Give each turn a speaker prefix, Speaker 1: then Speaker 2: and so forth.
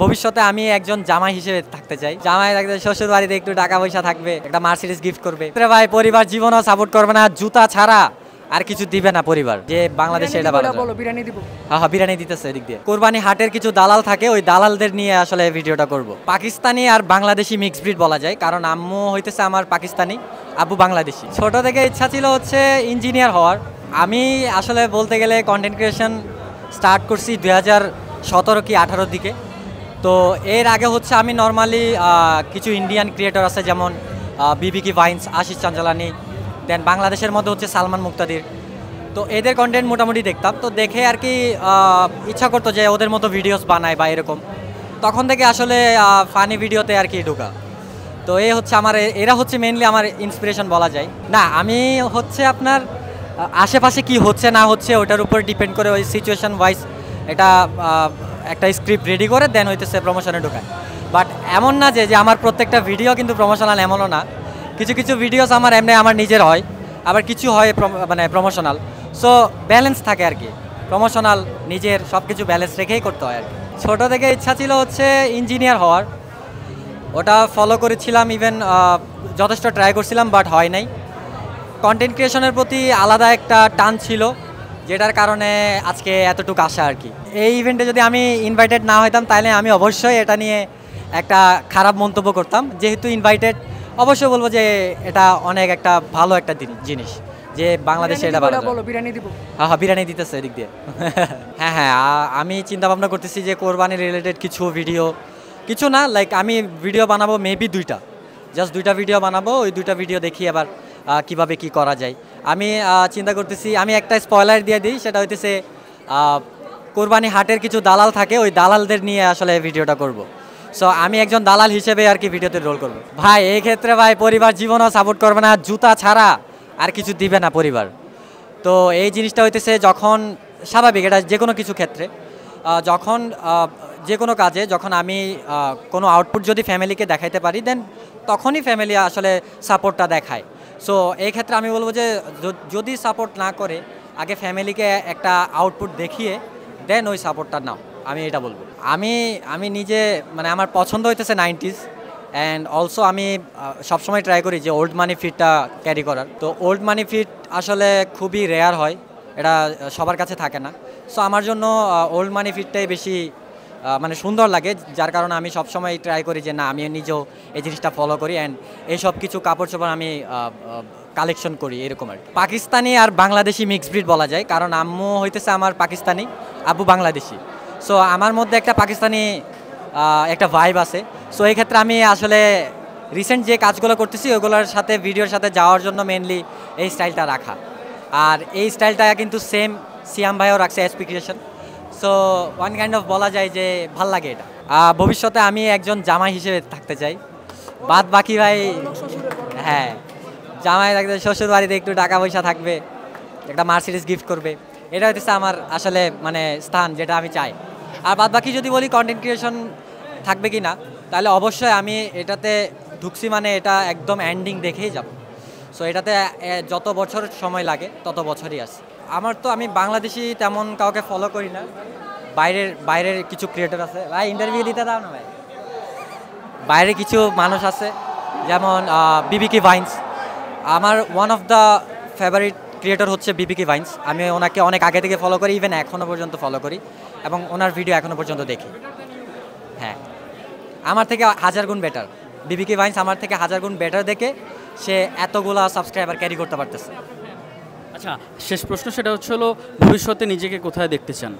Speaker 1: ভবিষ্যতে আমি একজন জামাই হিসেবে থাকতে চাই। জামাই থাকতে শ্বশুর বাড়িতে একটু টাকা পয়সা থাকবে, একটা মার্সিডিজ গিফট করবে। ভাই পরিবার জীবনও সাপোর্ট করবে না, জুতা ছাড়া আর কিছু দিবে না পরিবার। যে বাংলাদেশে এটা ভালো
Speaker 2: বিরিয়ানি দিব।
Speaker 1: হ্যাঁ বিরিয়ানি দিতেছে এদিক দিয়ে। কোরবানি হাটের কিছু দালাল থাকে, ওই দালালদের নিয়ে আসলে ভিডিওটা করব। পাকিস্তানি আর বাংলাদেশি মিক্স ব্রিড বলা যায়, কারণ আম্মু হইতেছে আমার পাকিস্তানি, আব্বু বাংলাদেশি। ছোট থেকে ইচ্ছা ছিল হচ্ছে ইঞ্জিনিয়ার হওয়ার। আমি আসলে বলতে গেলে কন্টেন্ট ক্রিয়েশন স্টার্ট করছি 2017 কি 18 দিকে। তো এর আগে হচ্ছে আমি নর্মালি কিছু ইন্ডিয়ান ক্রিয়েটর আছে, যেমন বিবিকি ভাইন্স, আশিস চাঞ্চালানি, দেন বাংলাদেশের মধ্যে হচ্ছে সালমান মুক্তাদির। তো এদের কন্টেন্ট মোটামুটি দেখতাম, তো দেখে আর কি ইচ্ছা করতো যে ওদের মতো ভিডিওস বানায় বা এরকম। তখন থেকে আসলে ফানি ভিডিওতে আর কি ঢোকা। তো এই হচ্ছে আমার, এরা হচ্ছে মেনলি আমার ইন্সপিরেশন বলা যায়। না আমি হচ্ছে আপনার আশেপাশে কি হচ্ছে না হচ্ছে ওটার উপর ডিপেন্ড করে, ওই সিচুয়েশন ওয়াইজ এটা একটা স্ক্রিপ্ট রেডি করে দেন হইতেছে প্রমোশনে ঢোকায়। বাট এমন না যে আমার প্রত্যেকটা ভিডিও কিন্তু প্রমোশনাল, এমনও না। কিছু কিছু ভিডিওস আমার এমনি আমার নিজের হয়, আবার কিছু হয় মানে প্রমোশনাল। সো ব্যালেন্স থাকে আর কি, প্রমোশনাল নিজের সব কিছু ব্যালেন্স রেখেই করতে হয় আর কি। ছোটো থেকে ইচ্ছা ছিল হচ্ছে ইঞ্জিনিয়ার হওয়ার, ওটা ফলো করেছিলাম, ইভেন যথেষ্ট ট্রাই করছিলাম, বাট হয় নাই। কন্টেন্ট ক্রিয়েশনের প্রতি আলাদা একটা টান ছিল, যেটার কারণে আজকে এতটুকু আশা আর কি। এই ইভেন্টে যদি আমি ইনভাইটেড না হইতাম তাহলে আমি অবশ্যই এটা নিয়ে একটা খারাপ মন্তব্য করতাম। যেহেতু ইনভাইটেড, অবশ্যই বলবো যে এটা অনেক একটা ভালো একটা জিনিস, যে বাংলাদেশে এটা ভালো।
Speaker 2: বিরিয়ানি দিব।
Speaker 1: হ্যাঁ বিরিয়ানি দিতেছে এদিক দিয়ে। হ্যাঁ আমি চিন্তা ভাবনা করতেছি যে কোরবানি রিলেটেড কিছু ভিডিও, কিছু না লাইক আমি ভিডিও বানাবো মেবি জাস্ট দুইটা ভিডিও বানাবো। ওই দুইটা ভিডিও দেখি আবার কিভাবে কি করা যায়। আমি চিন্তা করতেছি, আমি একটা স্পয়লার দিয়ে দিই, সেটা হইতেছে কোরবানি হাটের কিছু দালাল থাকে, ওই দালালদের নিয়ে আসলে ভিডিওটা করব। সো আমি একজন দালাল হিসেবে আর কি ভিডিওতে রোল করব। ভাই এই ক্ষেত্রে ভাই পরিবার জীবনও সাপোর্ট করবে না, জুতা ছাড়া আর কিছু দিবে না পরিবার। তো এই জিনিসটা হইতেছে যখন স্বাভাবিক, এটা যে কোনো কিছু ক্ষেত্রে, যখন যে কোনো কাজে যখন আমি কোনো আউটপুট যদি ফ্যামিলিকে দেখাইতে পারি, দেন তখনই ফ্যামিলি আসলে সাপোর্টটা দেখায়। সো এই ক্ষেত্রে আমি বলবো যে যদি সাপোর্ট না করে, আগে ফ্যামিলিকে একটা আউটপুট দেখিয়ে দেন ওই সাপোর্টটা নাও, আমি এটা বলবো। আমি নিজে মানে আমার পছন্দ হইতেছে 90s, অ্যান্ড অলসো আমি সবসময় ট্রাই করি যে ওল্ড মানি ফিটটা ক্যারি করার। তো ওল্ড মানি ফিট আসলে খুবই রেয়ার হয়, এটা সবার কাছে থাকে না। সো আমার জন্য ওল্ড মানি ফিটটাই বেশি মানে সুন্দর লাগে, যার কারণে আমি সবসময় ট্রাই করি যে না আমি নিজেও এই জিনিসটা ফলো করি, অ্যান্ড এইসব কিছু কাপড় চোপড় আমি কালেকশন করি এরকম আর কি। পাকিস্তানি আর বাংলাদেশি মিক্স ব্রিড বলা যায়, কারণ আম্মু হইতেছে আমার পাকিস্তানি, আব্বু বাংলাদেশি। সো আমার মধ্যে একটা পাকিস্তানি একটা ভাইব আছে। সো এই ক্ষেত্রে আমি আসলে রিসেন্ট যে কাজগুলো করতেছি ওগুলোর সাথে ভিডিওর সাথে যাওয়ার জন্য মেনলি এই স্টাইলটা রাখা। আর এই স্টাইলটা কিন্তু সেম সিয়াম ভাইও রাখছে, SP creation. So one kind of বলা যায় যে ভাল লাগে এটা। ভবিষ্যতে আমি একজন জামাই হিসেবে থাকতে চাই। বাদ বাকি ভাই হ্যাঁ, জামাই থাকতে শ্বশুর বাড়িতে একটু টাকা পয়সা থাকবে, একটা মার্সিডিজ গিফট করবে, এটা হচ্ছে আমার আসলে মানে স্থান যেটা আমি চাই। আর বাদ বাকি যদি বলি কন্টেন্ট ক্রিয়েশন থাকবে কি না, তাহলে অবশ্যই আমি এটাতে ঢুকছি, মানে এটা একদম এন্ডিং দেখেই যাব। সো এটাতে যত বছর সময় লাগে তত বছরই আছে আমার। তো আমি বাংলাদেশি তেমন কাউকে ফলো করি না, বাইরের কিছু ক্রিয়েটর আছে। ভাই ইন্টারভিউ দিতে দাও না ভাই। বাইরে কিছু মানুষ আছে, যেমন বিবিকি ভাইন্স। আমার one of the favourite creator হচ্ছে বিবিকি ভাইন্স। আমি ওনাকে অনেক আগে থেকে ফলো করি, ইভেন এখনও পর্যন্ত ফলো করি, এবং ওনার ভিডিও এখনও পর্যন্ত দেখি। হ্যাঁ আমার থেকে 1000 গুণ বেটার বিবিকি ভাইন্স, আমার থেকে 1000 গুণ বেটার দেখে সে এতগুলা সাবস্ক্রাইবার ক্যারি করতে পারতেছে।
Speaker 2: আচ্ছা, শেষ প্রশ্ন সেটা হচ্ছে ভবিষ্যতে নিজেকে কোথায় দেখতে চান?